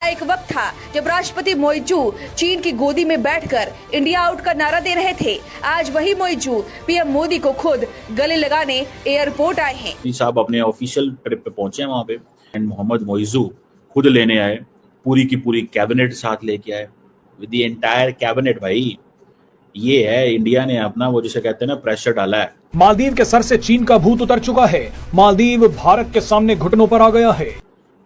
एक वक्त था जब राष्ट्रपति मोइजू चीन की गोदी में बैठकर इंडिया आउट का नारा दे रहे थे। आज वही मोइजू पीएम मोदी को खुद गले लगाने एयरपोर्ट आए हैं। साहब अपने ऑफिशियल ट्रिप पे पहुंचे हैं वहां पे एंड मोहम्मद मोइजू खुद लेने आए, पूरी की पूरी कैबिनेट साथ लेके आए विद द एंटायर कैबिनेट। भाई ये है इंडिया ने अपना वो जिसे कहते हैं ना प्रेशर डाला है। मालदीव के सर से चीन का भूत उतर चुका है। मालदीव भारत के सामने घुटनों पर आ गया है।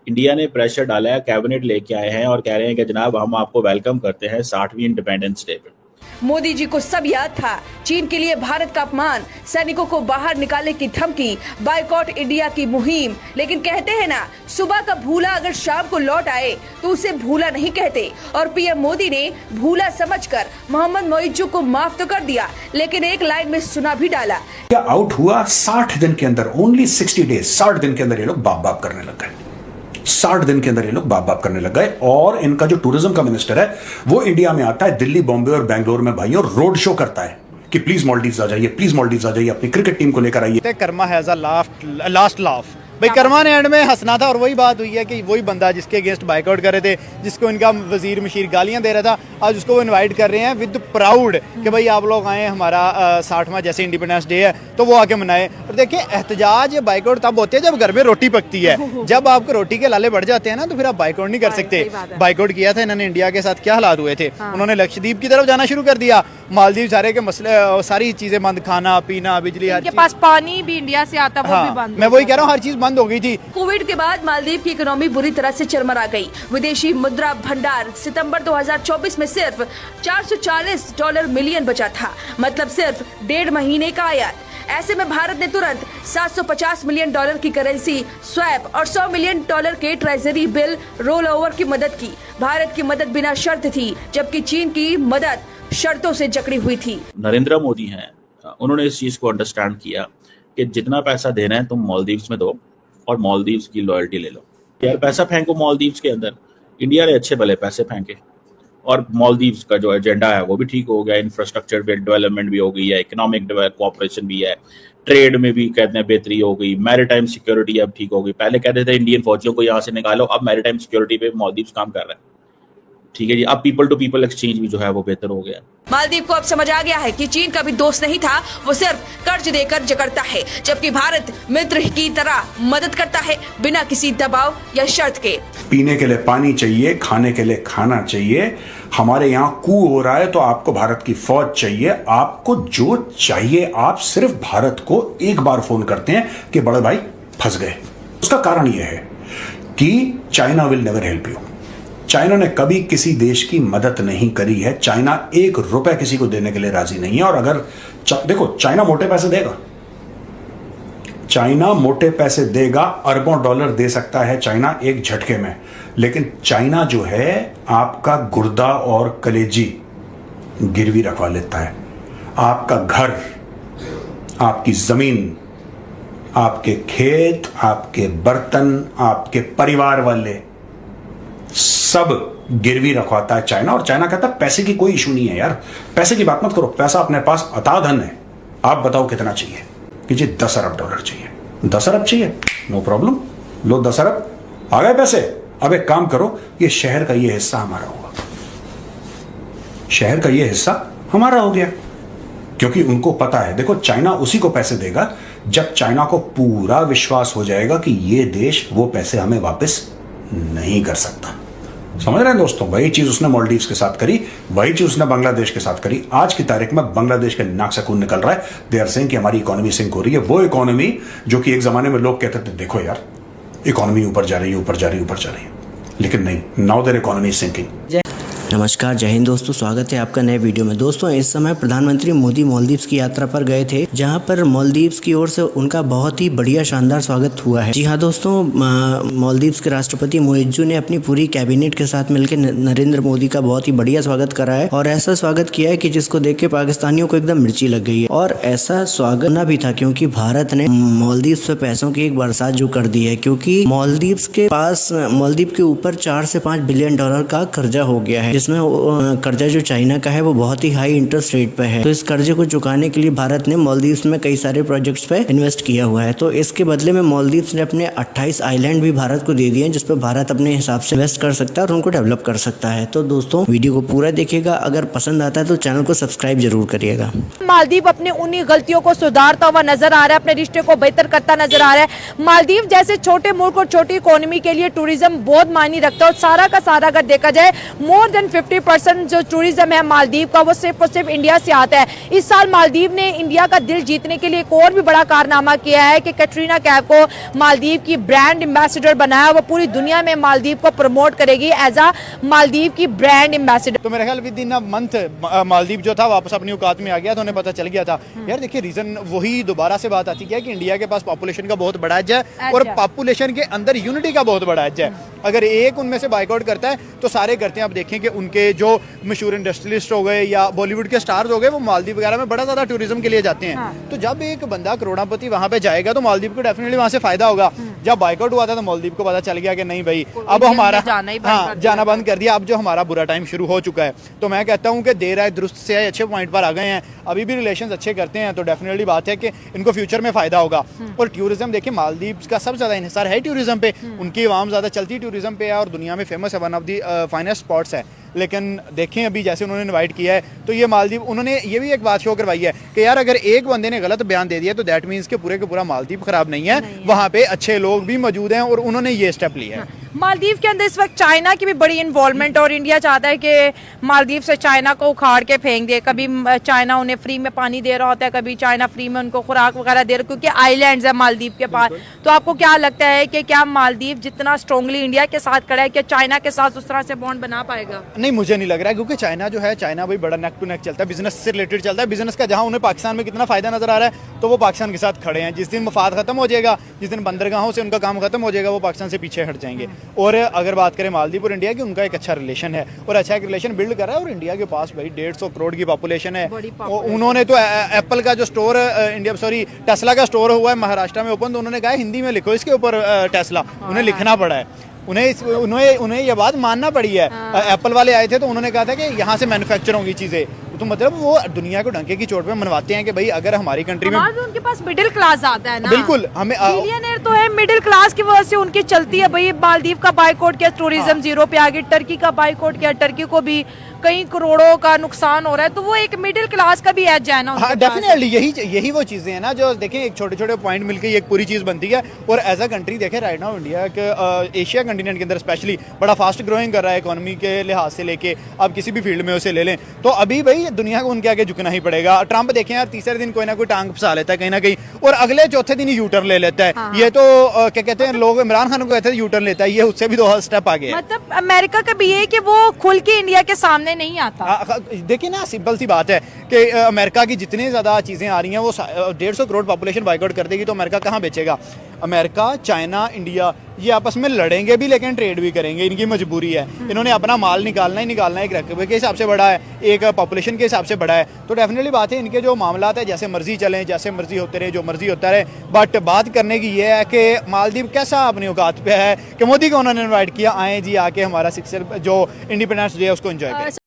इंडिया ने प्रेशर डाला है, कैबिनेट लेके आए हैं और कह रहे हैं कि जनाब हम आपको वेलकम करते हैं 60वीं इंडिपेंडेंस डे पे। मोदी जी को सब याद था। चीन के लिए भारत का अपमान, सैनिकों को बाहर निकालने की धमकी, बायकॉट इंडिया की मुहिम। लेकिन कहते हैं ना, सुबह का भूला अगर शाम को लौट आए तो उसे भूला नहीं कहते। और पीएम मोदी ने भूला समझकर मोहम्मद मोइजू को माफ तो कर दिया, लेकिन एक लाइन में सुना भी डाला। क्या आउट हुआ 60 दिन के अंदर, ओनली 60 डेज, 60 दिन के अंदर ये लोग बाप बाप करने लग गए। 60 दिन के अंदर ये लोग बाप बाप करने लग गए। और इनका जो टूरिज्म का मिनिस्टर है वो इंडिया में आता है, दिल्ली, बॉम्बे और बेंगलोर में भाई, और रोड शो करता है कि प्लीज मालदीव्स आ जाइए, प्लीज मालदीव्स आ जाइए, अपनी क्रिकेट टीम को लेकर आइए। Karma has a last laugh. भाई कर्मा ने एंड में हंसना था और वही बात हुई है कि वही बंदा जिसके अगेंस्ट बाइकआउट कर रहे थे, जिसको इनका वजीर मशीर गालियां दे रहा था, आज उसको वो इनवाइट कर रहे हैं विद प्राउड कि भाई आप लोग आए, हमारा 60वां जैसे इंडिपेंडेंस डे है तो वो आके मनाएं। और देखिए एहतजाज बाइकआउट तब होते हैं जब घर में रोटी पकती है। जब आपको रोटी के लाले बढ़ जाते हैं ना तो फिर आप बाइकआउट नहीं कर सकते। बाइकआउट किया था इन्होंने इंडिया के साथ, क्या हालात हुए थे। उन्होंने लक्षद्वीप की तरफ जाना शुरू कर दिया। मालदीव सारे के मसले, सारी चीजें बंद, खाना पीना, बिजली, हर पास पानी भी इंडिया से आता वो भी बंद। मैं वही कह रहा हूँ, हर चीज बंद हो गई थी। कोविड के बाद मालदीव की इकोनॉमी बुरी तरह से चरमरा गई। विदेशी मुद्रा भंडार सितंबर 2024 में सिर्फ $440 मिलियन बचा था, मतलब सिर्फ 1.5 महीने का आयात। ऐसे में भारत ने तुरंत $750 मिलियन की करेंसी स्वैप और $100 मिलियन के ट्रेजरी बिल रोल ओवर की मदद की। भारत की मदद बिना शर्त थी, जबकि चीन की मदद शर्तों से जकड़ी हुई थी। नरेंद्र मोदी हैं, उन्होंने इस चीज को अंडरस्टैंड किया कि जितना पैसा देना है तुम मालदीव्स में दो और मालदीव्स की लॉयल्टी ले लो। यार पैसा फेंको मालदीव्स के अंदर। इंडिया ने अच्छे भले पैसे फेंके और मालदीव्स का जो एजेंडा है वो भी ठीक हो गया। इंफ्रास्ट्रक्चर डेवलपमेंट भी हो गई है, इकोनॉमिक कोऑपरेशन भी है, ट्रेड में भी कहते हैं बेहतरी हो गई, मैरीटाइम सिक्योरिटी अब ठीक हो गई। पहले कहते थे इंडियन फौजियों को यहाँ से निकालो, अब मैरीटाइम सिक्योरिटी पे मालदीव्स काम कर रहा है। ठीक है जी, अब पीपल टू पीपल एक्सचेंज भी जो है वो बेहतर हो गया। मालदीव को अब समझ आ गया है कि चीन का भी दोस्त नहीं था, वो सिर्फ कर्ज देकर जकड़ता है, जबकि भारत मित्र की तरह मदद करता है बिना किसी दबाव या शर्त के। पीने के लिए पानी चाहिए, खाने के लिए खाना चाहिए। हमारे यहाँ कू हो रहा है तो आपको भारत की फौज चाहिए। आपको जो चाहिए आप सिर्फ भारत को एक बार फोन करते हैं कि बड़े भाई फंस गए। उसका कारण यह है कि China will never help you. China ने कभी किसी देश की मदद नहीं करी है। चाइना ₹1 किसी को देने के लिए राजी नहीं है। और अगर देखो, चाइना मोटे पैसे देगा, चाइना मोटे पैसे देगा, अरबों डॉलर दे सकता है चाइना एक झटके में। लेकिन चाइना जो है आपका गुर्दा और कलेजी गिरवी रखवा लेता है। आपका घर, आपकी जमीन, आपके खेत, आपके बर्तन, आपके परिवार वाले सब गिरवी रखवाता है चाइना। और चाइना कहता है पैसे की कोई इशू नहीं है यार, पैसे की बात मत करो, पैसा अपने पास अथाधन है। आप बताओ कितना चाहिए? कि जी $10 अरब चाहिए। 10 अरब चाहिए, नो प्रॉब्लम, लो 10 अरब, आ गए पैसे। अब एक काम करो, ये शहर का ये हिस्सा हमारा होगा, शहर का ये हिस्सा हमारा हो गया। क्योंकि उनको पता है, देखो चाइना उसी को पैसे देगा जब चाइना को पूरा विश्वास हो जाएगा कि ये देश वो पैसे हमें वापस नहीं कर सकता। समझ रहे हैं दोस्तों? वही चीज उसने मालदीव्स के साथ करी, वही चीज उसने बांग्लादेश के साथ करी। आज की तारीख में बांग्लादेश के नाक से खून निकल रहा है। दे आर सेइंग कि हमारी इकोनॉमी सिंक हो रही है। वो इकोनॉमी जो कि एक जमाने में लोग कहते थे देखो यार इकोनॉमी ऊपर जा रही है, ऊपर जा रही है, ऊपर जा रही है, लेकिन नहीं, now their economy is sinking. नमस्कार, जय हिंद दोस्तों, स्वागत है आपका नए वीडियो में। दोस्तों इस समय प्रधानमंत्री मोदी मालदीव्स की यात्रा पर गए थे, जहां पर मालदीव्स की ओर से उनका बहुत ही बढ़िया शानदार स्वागत हुआ है। जी हां दोस्तों, मालदीव्स के राष्ट्रपति मोइजू ने अपनी पूरी कैबिनेट के साथ मिलकर नरेंद्र मोदी का बहुत ही बढ़िया स्वागत करा है। और ऐसा स्वागत किया है कि जिसको देख के पाकिस्तानियों को एकदम मिर्ची लग गई है। और ऐसा स्वागत ना भी था क्योंकि भारत ने मालदीव्स पे पैसों की एक बरसात जो कर दी है, क्योंकि मालदीव्स के ऊपर $4 से $5 बिलियन का कर्जा हो गया है, जिसमें कर्जा जो चाइना का है वो बहुत ही हाई इंटरेस्ट रेट पे है। तो इस कर्जे को चुकाने के लिए भारत ने मालदीव्स में कई सारे प्रोजेक्ट्स पे इन्वेस्ट किया हुआ है। तो इसके बदले में मालदीव्स ने अपने 28 आइलैंड भी भारत को दे दिए हैं, जिसपे भारत अपने हिसाब से इन्वेस्ट कर सकता है और उनको डेवलप कर सकता है। तो दोस्तों वीडियो को पूरा देखिएगा, अगर पसंद आता है तो चैनल को सब्सक्राइब जरूर करिएगा। मालदीव अपनी उन्हीं गलतियों को सुधारता हुआ नजर आ रहा है, अपने रिश्ते को बेहतर करता नजर आ रहा है। मालदीव जैसे छोटे मुल्क और छोटी इकोनॉमी के लिए टूरिज्म बहुत मायने रखता है और सारा का सारा अगर देखा जाए मोर देन 50% जो टूरिज्म है मालदीव का वो सिर्फ और सिर्फ इंडिया से आता है। इस साल मालदीव ने इंडिया का दिल जीतने के लिए एक और भी बड़ा कारनामा किया है कि कैटरीना कैफ को मालदीव की ब्रांड एम्बेसडर बनाया। वो पूरी दुनिया में मालदीव को प्रमोट करेगी एज अ मालदीव की ब्रांड एम्बेसडर। तो मेरे ख्याल with in a month Maldives जो था वापस अपनी औकात में आ गया, तो उन्हें पता चल गया था। यार देखिए रीजन वही दोबारा से बात आती है कि इंडिया के पास पॉपुलेशन का बहुत बड़ा एज है और पॉपुलेशन के अंदर यूनिटी का बहुत बड़ा एज है। अगर एक उनमें से बाइकआउट करता है तो सारे करते हैं। आप देखें कि उनके जो मशहूर इंडस्ट्रियलिस्ट हो गए या बॉलीवुड के स्टार्स हो गए वो मालदीव वगैरह में बड़ा ज़्यादा टूरिज्म के लिए जाते हैं। तो जब एक बंदा करोड़पति वहाँ पे जाएगा तो मालदीव को डेफिनेटली वहाँ से फायदा होगा। जब बाइकआउट हुआ था तो मालदीव को पता चल गया कि नहीं भाई अब हमारा जाना बंद कर दिया, अब जो हमारा बुरा टाइम शुरू हो चुका है। तो मैं कहता हूँ कि देर आए दुरुस्त से आए, अच्छे पॉइंट पर आ गए हैं, अभी भी रिलेशंस अच्छे करते हैं तो डेफिनेटली बात है कि इनको फ्यूचर में फायदा होगा। और टूरिज्म देखिए मालदीव का सबसे ज़्यादा इन्हिसार है टूरिज्म पे, उनकी आवाम ज़्यादा चलती टूरिज्म पे है और दुनिया में फेमस है, one of the finest spots है। लेकिन देखें अभी जैसे उन्होंने इनवाइट किया है तो ये मालदीव उन्होंने ये भी एक बात शो करवाई है कि यार अगर एक बंदे ने गलत बयान दे दिया तो दैट मीन्स के पूरा मालदीव खराब नहीं है, वहाँ पे अच्छे लोग भी मौजूद हैं और उन्होंने ये स्टेप लिया है। मालदीव के अंदर इस वक्त चाइना की भी बड़ी इन्वॉल्वमेंट और इंडिया चाहता है कि मालदीव से चाइना को उखाड़ के फेंक दे। कभी चाइना उन्हें फ्री में पानी दे रहा होता है, कभी चाइना फ्री में उनको खुराक वगैरह दे रहा, क्योंकि आइलैंड्स है मालदीव के पास। तो आपको क्या लगता है कि क्या मालदीव जितना स्ट्रांगली इंडिया के साथ खड़ा है कि चाइना के साथ उस तरह से बॉन्ड बना पाएगा? नहीं, मुझे नहीं लग रहा है, क्योंकि चाइना जो है चाइना भाई बड़ा नेक टू नेक चलता है, बिजनेस से रिलेटेड चलता है। बिजनेस का जहाँ उन्हें पाकिस्तान में कितना फायदा नजर आ रहा है तो वो पाकिस्तान के साथ खड़े हैं। जिस दिन मफाद खत्म हो जाएगा, जिस दिन बंदरगाहों से उनका काम खत्म हो जाएगा, वो पाकिस्तान से पीछे हट जाएंगे। और अगर बात करें मालदीव और इंडिया की, उनका एक अच्छा रिलेशन है और अच्छा एक रिलेशन बिल्ड कर रहा है। और इंडिया के पास भाई 150 करोड़ की पॉपुलेशन है। उन्होंने तो एप्पल का जो स्टोर टेस्ला का स्टोर हुआ है महाराष्ट्र में ओपन, तो उन्होंने कहा हिंदी में लिखो इसके ऊपर टेस्ला, उन्हें लिखना पड़ा है। उन्हें ये बात मानना पड़ी है। एप्पल वाले आए थे तो उन्होंने कहा था कि यहाँ से मैन्युफैक्चर होंगी चीजें, तो मतलब वो दुनिया को डंके की चोट पे मनवाते हैं कि भाई अगर हमारी कंट्री में उनके पास मिडिल क्लास आता है ना, बिल्कुल हमें बिलियनर तो है, मिडिल क्लास की वजह से उनकी चलती है। भाई मालदीव का बाइकआउट किया, टूरिज्म जीरो पे आ गई। टर्की का बाइकआउट किया, टर्की को भी कई करोड़ों का नुकसान हो रहा है। तो वो एक मिडिल क्लास का भी एज है ना। डेफिनेटली यही वो चीजें हैं ना जो देखें एक छोटे छोटे पॉइंट मिलकर एक पूरी चीज बनती है। और एज अ कंट्री देखें राइट नाउ इंडिया के एशिया कंटिनेंट के अंदर स्पेशली बड़ा फास्ट ग्रोइंग कर रहा है इकोनॉमी के लिहाज से लेके, आप किसी भी फील्ड में उसे ले लें तो अभी भाई दुनिया को उनके आगे झुकना ही पड़ेगा। ट्रंप देखें यार तीसरे दिन कोई ना कोई टांग फंसा लेता है कहीं ना कहीं और अगले चौथे दिन ही यूटर्न ले लेता है। ये तो क्या कहते हैं लोग, इमरान खान को कहते हैं यूटर्न लेता है, ये उससे भी 2 स्टेप आगे है। मतलब अमेरिका का भी ये कि वो खुल के इंडिया के सामने नहीं आता। देखिए ना सिंपल सी बात है कि अमेरिका की जितनी ज़्यादा चीज़ें आ रही हैं वो 150 करोड़ पॉपुलेशन बाइकआउट कर देगी तो अमेरिका कहाँ बेचेगा? अमेरिका, चाइना, इंडिया ये आपस में लड़ेंगे भी लेकिन ट्रेड भी करेंगे, इनकी मजबूरी है। इन्होंने अपना माल निकालना ही निकालना है, एक रकबे के हिसाब से बड़ा है, एक पॉपुलेशन के हिसाब से बड़ा है। तो डेफिनेटली बात है इनके जो मामला है जैसे मर्जी चलें, जैसे मर्जी होते रहे, जो मर्जी होता रहे। बट बात करने की ये है कि मालदीव कैसा अपनी औकात पे है कि मोदी को उन्होंने इन्वाइट किया, आए जी आके हमारा 6 जो इंडिपेंडेंस डे है उसको एंजॉय करें।